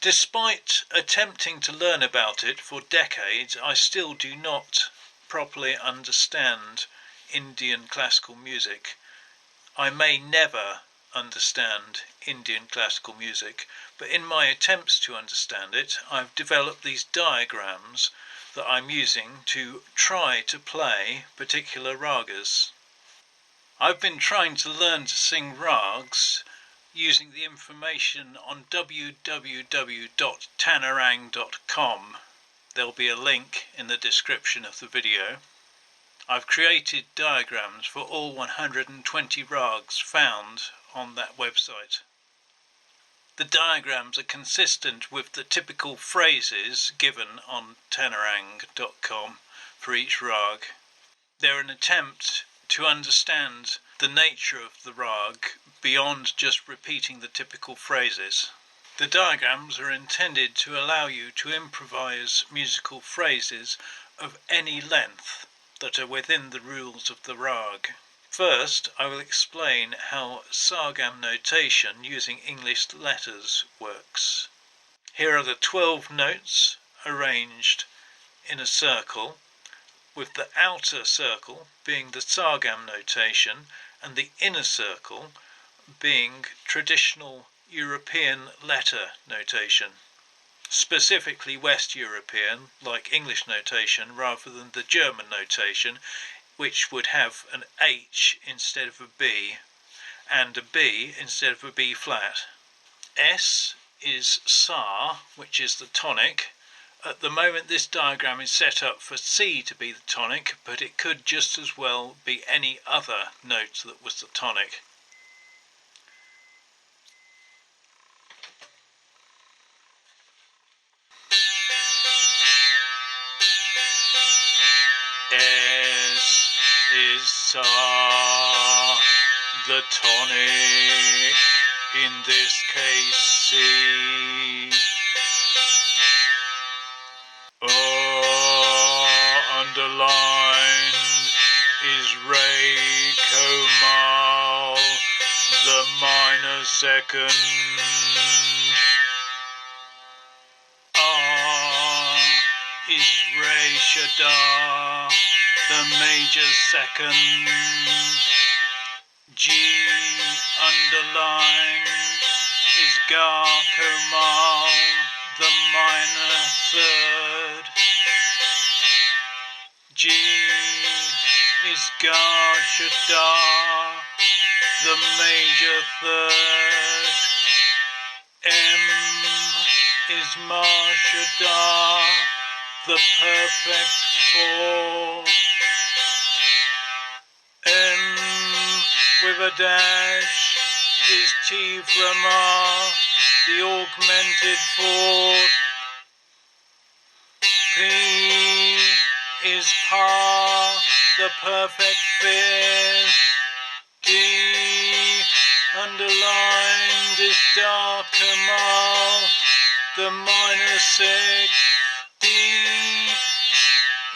Despite attempting to learn about it for decades, I still do not properly understand Indian classical music. I may never understand Indian classical music, but in my attempts to understand it, I've developed these diagrams that I'm using to try to play particular ragas. I've been trying to learn to sing rags using the information on www.tanarang.com. There'll be a link in the description of the video. I've created diagrams for all 120 rags found on that website. The diagrams are consistent with the typical phrases given on tanarang.com for each rag. They're an attempt to understand the nature of the rag beyond just repeating the typical phrases. The diagrams are intended to allow you to improvise musical phrases of any length that are within the rules of the rag. First, I will explain how sargam notation using English letters works. Here are the 12 notes arranged in a circle, with the outer circle being the sargam notation and the inner circle being traditional European letter notation, specifically West European, like English notation, rather than the German notation, which would have an H instead of a B and a B instead of a B flat. S is Sa, which is the tonic. At the moment this diagram is set up for C to be the tonic, but it could just as well be any other note that was the tonic. S is Sa, the tonic, in this case C. Underlined is Re Komal, the minor second. Is Re Shada, the major second. G underlined is Ga Komal, the minor third. G is Ga Shada, the major third. M is Ma Shada, the perfect fourth. M with a dash is Tivrama, the augmented fourth. P is Pa, the perfect fifth. D underlined is Da Kamal, the minor sixth. D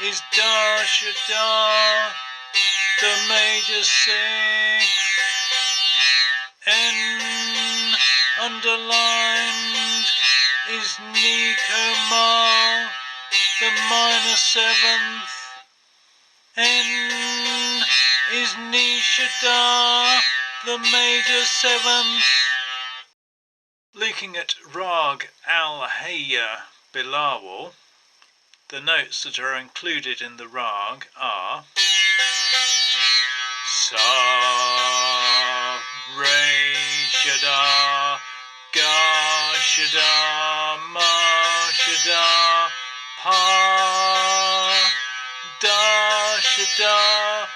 is Da Shada, the major sixth. N underlined is Ni Komal, the minor seventh. N is Ni Shada, the major seventh. Looking at Raag al-Hayya Bilawal, the notes that are included in the rag are Sa, Re, Shada, Ga, Shada, Ma, Shada, Pa, Da, Shada,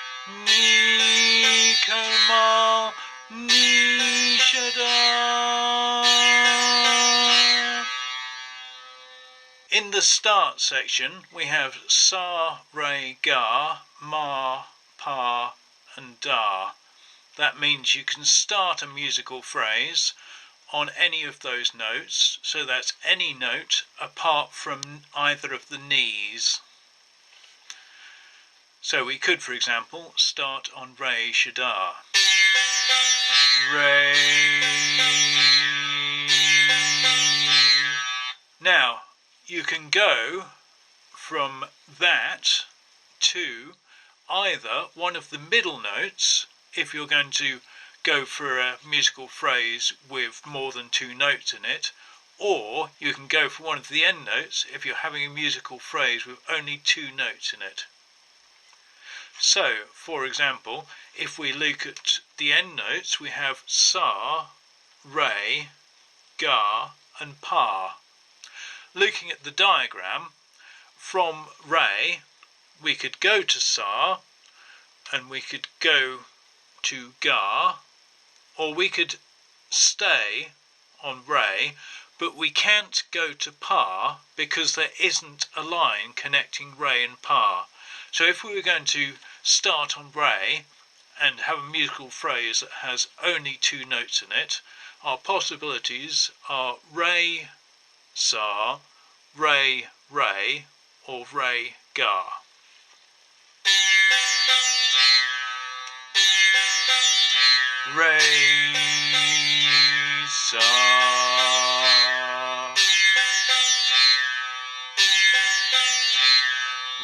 Ni, Komal, Ni, Shada. In the start section we have Sa, Re, Ga, Ma, Pa and Da. That means you can start a musical phrase on any of those notes, so that's any note apart from either of the knees. So we could, for example, start on Re Shada. Re, Now you can go from that to either one of the middle notes if you're going to go for a musical phrase with more than 2 notes in it, or you can go for one of the end notes if you're having a musical phrase with only 2 notes in it. So, for example, if we look at the end notes, we have sa, re, ga and pa. Looking at the diagram, from re we could go to sa and we could go to ga, or we could stay on re, but we can't go to pa because there isn't a line connecting re and pa. So if we were going to start on re and have a musical phrase that has only 2 notes in it, our possibilities are re, sa, re, re, or re, ga. Re, sa,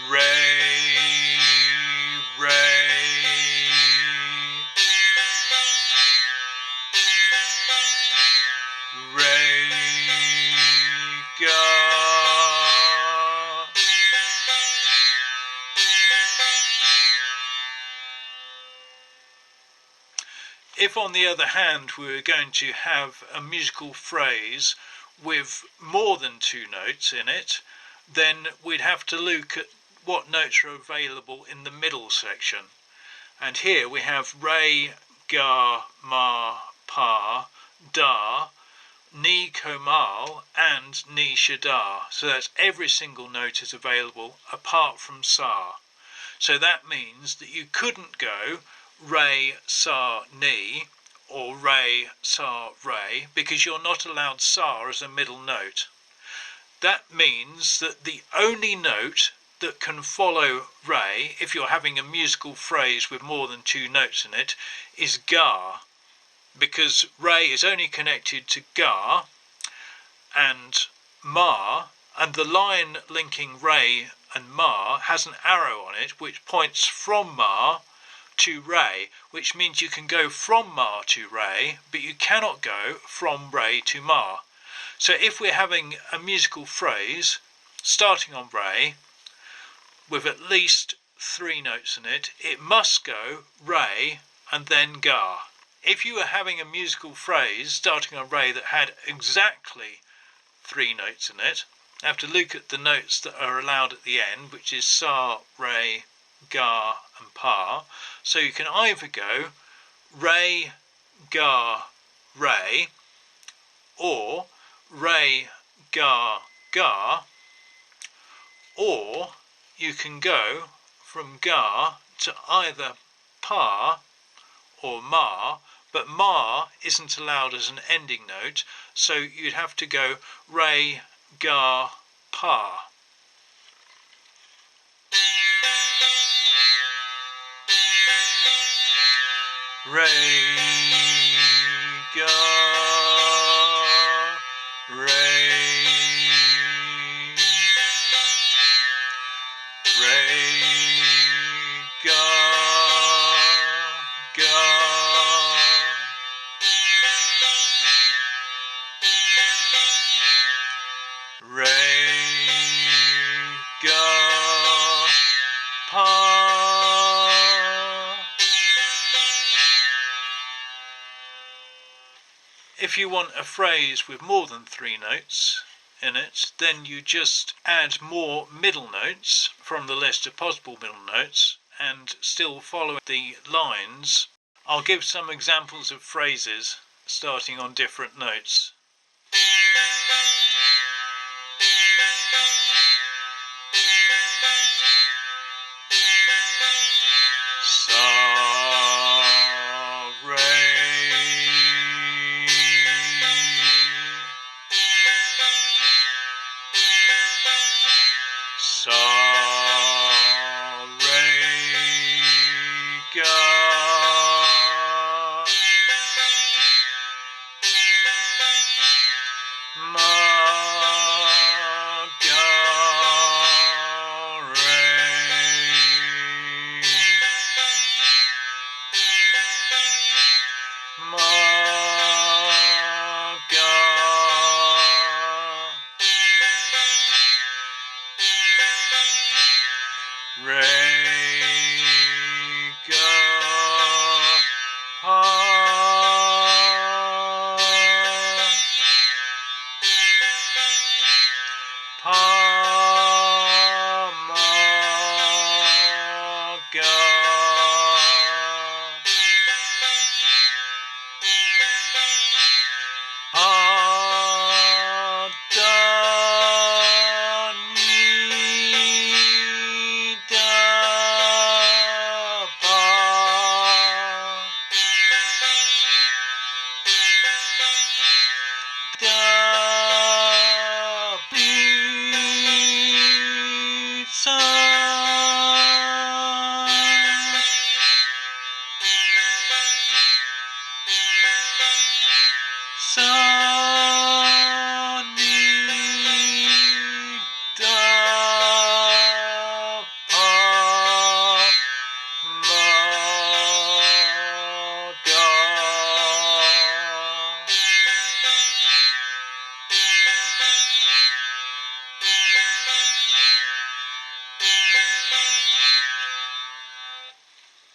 re, re, re, ga. If on the other hand we were going to have a musical phrase with more than 2 notes in it, then we'd have to look at what notes are available in the middle section. And here we have re, ga, ma, pa, da, ni komal and ni shada. So that's every single note is available apart from sa. So that means that you couldn't go re, sa, ni or re, sa, re because you're not allowed sa as a middle note. That means that the only note that can follow re, if you're having a musical phrase with more than 2 notes in it, is ga, because re is only connected to ga and ma, and the line linking re and ma has an arrow on it which points from ma to re, which means you can go from ma to re, but you cannot go from re to ma. So if we're having a musical phrase starting on re with at least 3 notes in it, it must go re and then ga. If you were having a musical phrase starting on re that had exactly 3 notes in it, you have to look at the notes that are allowed at the end, which is sa, re, ga and pa. So you can either go re, ga, re, or re, ga, ga, or you can go from ga to either pa or ma, but ma isn't allowed as an ending note, so you'd have to go re, ga, pa. Re, ga, re, re, ga, ga, re, ga, pa. If you want a phrase with more than 3 notes in it, then you just add more middle notes from the list of possible middle notes and still follow the lines. I'll give some examples of phrases starting on different notes. Sa, re, ga. Ma, pa, pa, ma, ga.